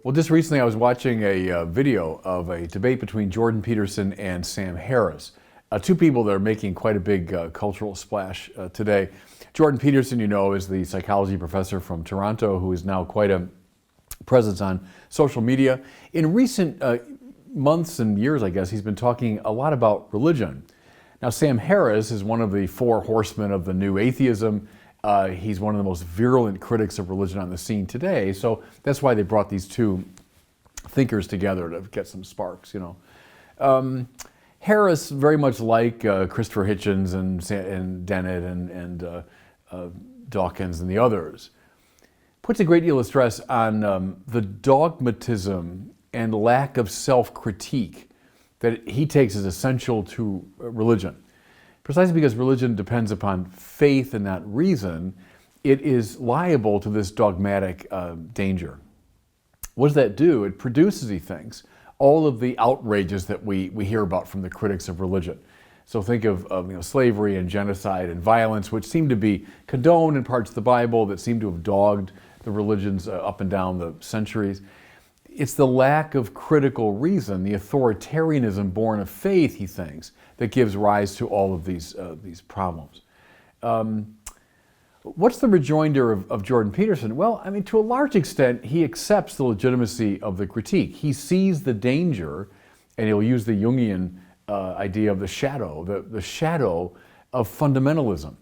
Well, just recently I was watching a video of a debate between Jordan Peterson and Sam Harris, two people that are making quite a big cultural splash today. Jordan Peterson, you know, is the psychology professor from Toronto who is now quite a presence on social media. In recent months and years, I guess, he's been talking a lot about religion. Now, Sam Harris is one of the four horsemen of the new atheism. He's one of the most virulent critics of religion on the scene today, so that's why they brought these two thinkers together to get some sparks, you know. Harris, very much like Christopher Hitchens and Dennett and Dawkins and the others, puts a great deal of stress on the dogmatism and lack of self-critique that he takes as essential to religion. Precisely because religion depends upon faith and not reason, it is liable to this dogmatic danger. What does that do? It produces, he thinks, all of the outrages that we hear about from the critics of religion. So think of slavery and genocide and violence, which seem to be condoned in parts of the Bible, that seem to have dogged the religions up and down the centuries. It's the lack of critical reason, the authoritarianism born of faith, he thinks, that gives rise to all of these problems. What's the rejoinder of Jordan Peterson? Well, I mean, to a large extent, he accepts the legitimacy of the critique. He sees the danger, and he'll use the Jungian idea of the shadow of fundamentalism,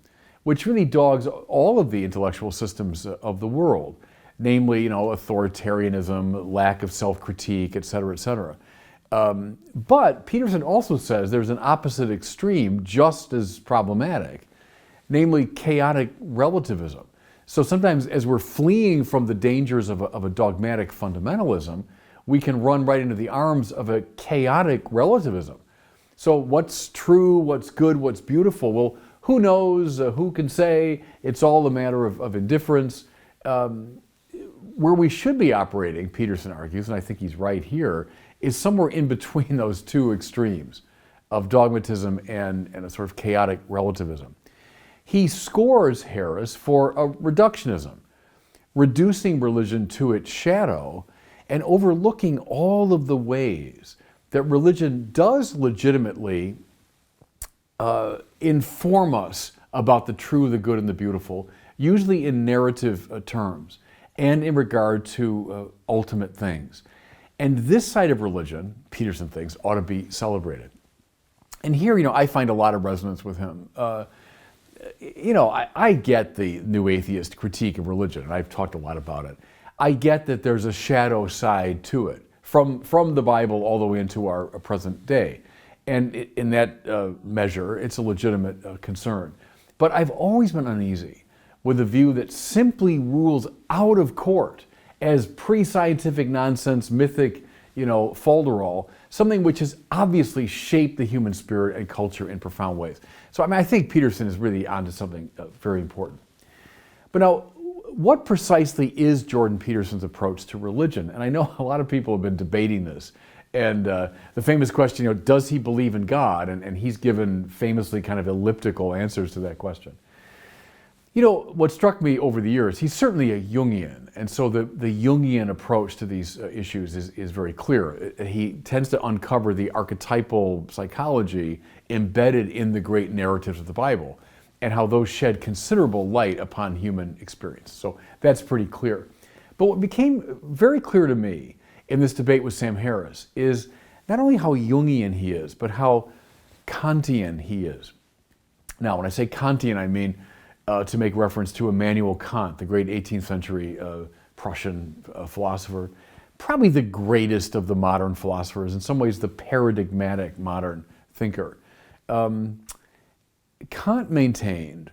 which really dogs all of the intellectual systems of the world. Namely, authoritarianism, lack of self-critique, et cetera, et cetera. But Peterson also says there's an opposite extreme just as problematic, namely chaotic relativism. So sometimes as we're fleeing from the dangers of a dogmatic fundamentalism, we can run right into the arms of a chaotic relativism. So what's true, what's good, what's beautiful? Well, who knows, who can say? It's all a matter of indifference. Where we should be operating, Peterson argues, and I think he's right here, is somewhere in between those two extremes of dogmatism and a sort of chaotic relativism. He scores Harris for a reductionism, reducing religion to its shadow and overlooking all of the ways that religion does legitimately inform us about the true, the good, and the beautiful, usually in narrative terms, and in regard to ultimate things. And this side of religion, Peterson thinks, ought to be celebrated. And here, I find a lot of resonance with him. I get the new atheist critique of religion, and I've talked a lot about it. I get that there's a shadow side to it, from the Bible all the way into our present day. And in that measure, it's a legitimate concern. But I've always been uneasy with a view that simply rules out of court as pre-scientific nonsense, mythic, folderol, something which has obviously shaped the human spirit and culture in profound ways. So I think Peterson is really onto something very important. But now, what precisely is Jordan Peterson's approach to religion? And I know a lot of people have been debating this. And the famous question, does he believe in God? And he's given famously kind of elliptical answers to that question. What struck me over the years, he's certainly a Jungian, and so the Jungian approach to these issues is very clear. He tends to uncover the archetypal psychology embedded in the great narratives of the Bible, and how those shed considerable light upon human experience. So that's pretty clear. But what became very clear to me in this debate with Sam Harris is not only how Jungian he is, but how Kantian he is. Now, when I say Kantian, I mean to make reference to Immanuel Kant, the great 18th century Prussian philosopher, probably the greatest of the modern philosophers, in some ways the paradigmatic modern thinker. Kant maintained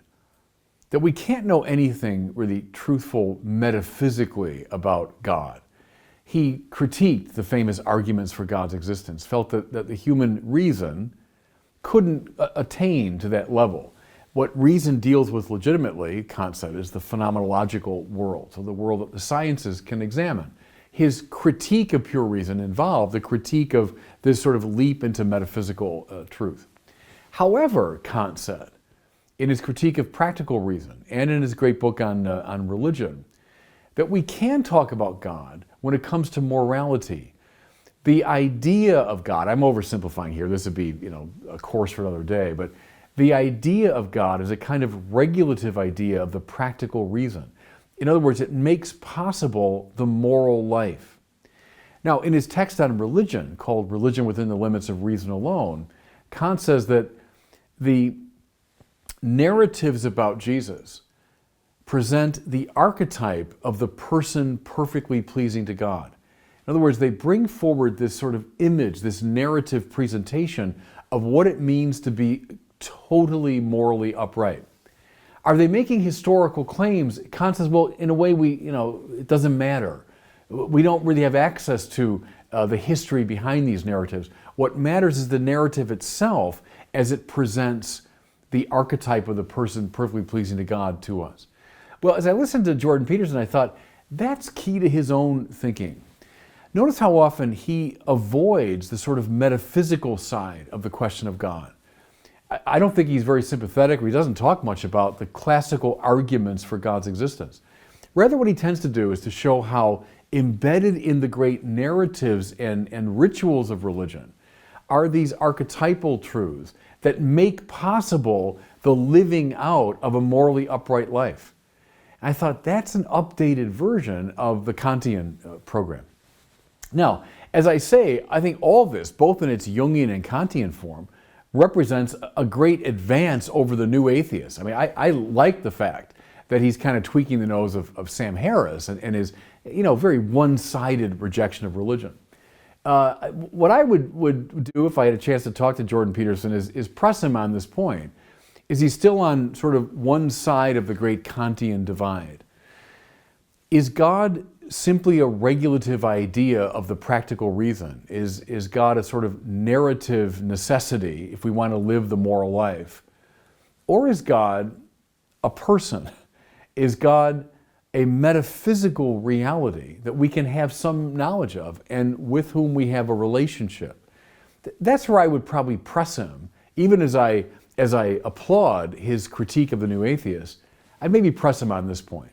that we can't know anything really truthful metaphysically about God. He critiqued the famous arguments for God's existence, felt that the human reason couldn't attain to that level. What reason deals with legitimately, Kant said, is the phenomenological world, so the world that the sciences can examine. His critique of pure reason involved the critique of this sort of leap into metaphysical truth. However, Kant said, in his critique of practical reason and in his great book on religion, that we can talk about God when it comes to morality. The idea of God, I'm oversimplifying here, this would be a course for another day, but the idea of God is a kind of regulative idea of the practical reason. In other words, it makes possible the moral life. Now, in his text on religion, called Religion Within the Limits of Reason Alone, Kant says that the narratives about Jesus present the archetype of the person perfectly pleasing to God. In other words, they bring forward this sort of image, this narrative presentation of what it means to be totally morally upright. Are they making historical claims? Kant says, well, in a way, it doesn't matter. We don't really have access to the history behind these narratives. What matters is the narrative itself as it presents the archetype of the person perfectly pleasing to God to us. Well, as I listened to Jordan Peterson, I thought, that's key to his own thinking. Notice how often he avoids the sort of metaphysical side of the question of God. I don't think he's very sympathetic, or he doesn't talk much about the classical arguments for God's existence. Rather, what he tends to do is to show how embedded in the great narratives and rituals of religion are these archetypal truths that make possible the living out of a morally upright life. I thought that's an updated version of the Kantian program. Now, as I say, I think all this, both in its Jungian and Kantian form, represents a great advance over the new atheists. I mean, I like the fact that he's kind of tweaking the nose of Sam Harris and his, very one-sided rejection of religion. What I would do if I had a chance to talk to Jordan Peterson is press him on this point. Is he still on sort of one side of the great Kantian divide? Is God simply a regulative idea of the practical reason? Is God a sort of narrative necessity if we want to live the moral life? Or is God a person? Is God a metaphysical reality that we can have some knowledge of and with whom we have a relationship? That's where I would probably press him, even as I applaud his critique of the new atheist. I'd maybe press him on this point.